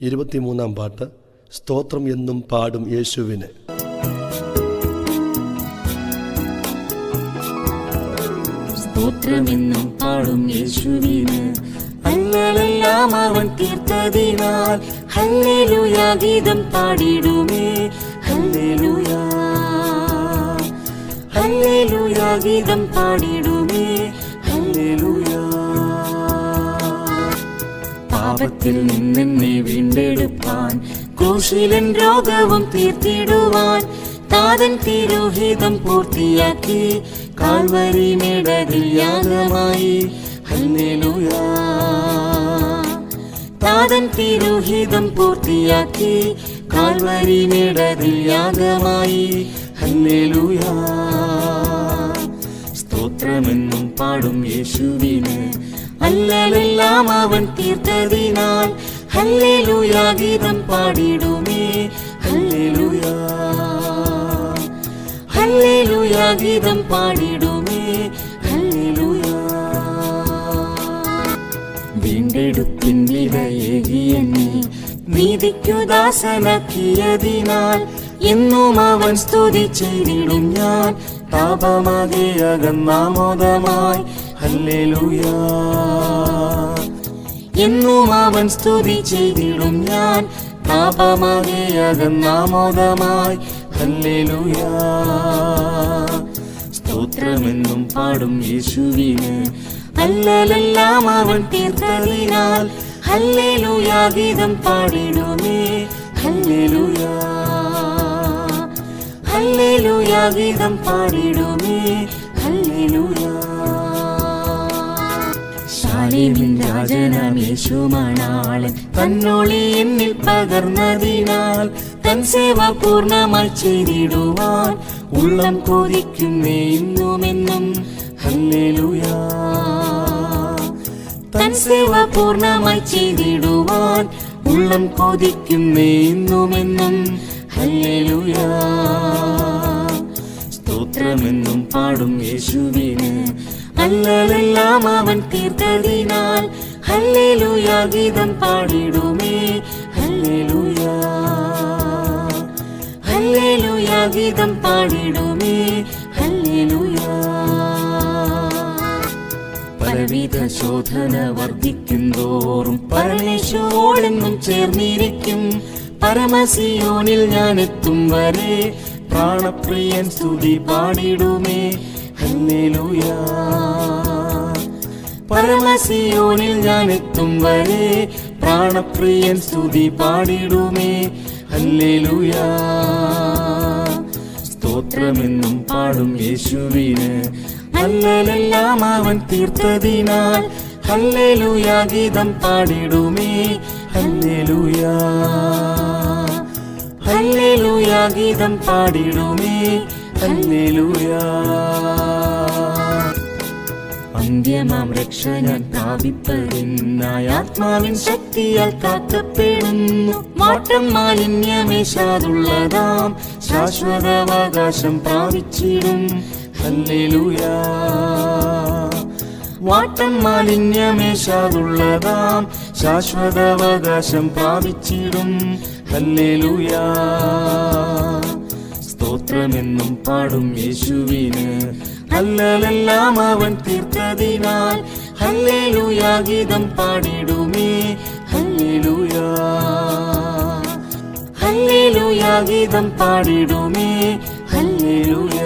23-ാം പാട്ട്. സ്തോത്രം എന്നും പാടും യേശുവിന്. സ്തോത്രമെന്നും പാടും യേശുവിന്, അല്ലലെല്ലാം അവൻ തീർത്തതിനാൽ ഹല്ലേലൂയ ഗീതം പാടിടുമേ. ഹല്ലേലൂയ ഹല്ലേലൂയ ഗീതം പാടിടുമേ. ഹല്ലേലൂയ. പാപത്തിൽ നിന്നെന്നെ വീണ്ടെടുപ്പാൻ, ക്രൂശിലൻ രോഗവും തീർത്തിടുവാൻ, താതൻ തിരുഹിതം പൂർത്തിയാക്കി കാൽവരി മേടതിൽ യാഗമായി. ഹല്ലേലൂയ. താതൻ തിരുഹിതം പൂർത്തിയാക്കി കാൽവരി മേടതിൽ യാഗമായി. ഹല്ലേലൂയ. സ്തോത്രമെന്നും പാടും യേശുവിന്, അല്ലലെല്ലാം അവൻ തീർത്തതിനാൽ ഹല്ലേലൂയ ഗീതം പാടിടുമേ. ഹല്ലേലൂയ ഹല്ലേലൂയ ഗീതം പാടിടുമേ. ഹല്ലേലൂയ. വീണ്ടെടുപ്പിൻ വിലയേകിയെന്നെ നീതിക്കു ദാസനാക്കിയതിനാൽ എന്നും അവൻ സ്തുതി ചെയ്തിടും ഞാൻ. താപമാകെ അകന്നാമോദമായി. ഹല്ലേലൂയ. എന്നും അവൻ സ്തുതി ചെയ്തിടും ഞാൻ. താപമാകെ അകന്നാമോദമായി. ഹല്ലേലൂയ. സ്തോത്രമെന്നും പാടും യേശുവിന്, അല്ലലെല്ലാം അവൻ തീർത്തതിനാൽ ഹല്ലേലൂയ ഗീതം പാടിടുമേ. ഹല്ലേലൂയ ഹല്ലേലൂയ ഗീതം പാടിടുമേ. ഹല്ലേലൂയ. ശാലേമിൻ രാജനാം യേശുമണാളൻ തന്നൊളി എന്നിൽ പകർന്നതിനാൽ തൻ സേവ പൂർണ്ണമായി ചെയ്തിടുവാൻ ഉള്ളം കൊതിക്കുന്നേ ഇന്നുമെന്നും. ഹല്ലേലൂയ. തൻ സേവ പൂർണ്ണമായി ചെയ്തിടുവാൻ ഉള്ളം കൊതിക്കുന്നേ ഇന്നുമെന്നും. ഹല്ലേലൂയ. സ്തോത്രമെന്നും പാടും യേശുവിന്, അല്ലലെല്ലാം അവൻ തീർത്തതിനാൽ ഹല്ലേലൂയ ഗീതം പാടിടുമേ. ഹല്ലേലൂയ ഹല്ലേലൂയ ഗീതം പാടിടുമേ. ഹല്ലേലൂയ. പലവിധ ശോധന വർദ്ധിക്കുന്തോറും പരമേശുവോടെന്നും ചേർന്നിരിക്കും. പരമസിയോനിൽ ഞാൻ എത്തും വരെ പ്രാണപ്രിയൻ സ്തുതി പാടിടുമേ. ഹല്ലേലൂയ. പരമസിയോനിൽ ഞാൻ എത്തും വരെ പ്രാണപ്രിയൻ സ്തുതി പാടിടുമേ. ഹല്ലേലൂയ. സ്തോത്രമെന്നും പാടും യേശുവിന്, അല്ലലെല്ലാം അവൻ തീർത്തതിനാൽ ഹല്ലേലൂയ ഗീതം പാടിടുമേ. ഹല്ലേലൂയ ഹല്ലേലൂയ ഗീതം പാടിടുമേ. ഹല്ലേലൂയ. അന്ത്യമാം രക്ഷ ഞാൻ പ്രാപിപ്പതിനായി ആത്മാവിൻ ശക്തിയാൽ കാക്കപ്പെടുന്നു. മാറ്റം മാലിന്യമേശാതുള്ളതാം ശാശ്വതാവകാശം പ്രാപിച്ചിടും. ഹല്ലേലൂയ. വാട്ടം മാലിന്യമേശാതുള്ളതാം ശാശ്വതാവകാശം പ്രാപിച്ചിടും. ഹല്ലേലൂയ. സ്തോത്രമെന്നും പാടും യേശുവിന്, അല്ലലെല്ലാം അവൻ തീർത്തതിനാൽ ഹല്ലേലൂയ ഗീതം പാടിടുമേ. ഹല്ലേലൂയ ഹല്ലേലൂയ ഗീതം പാടിടുമേ. ഹല്ലേലൂയ.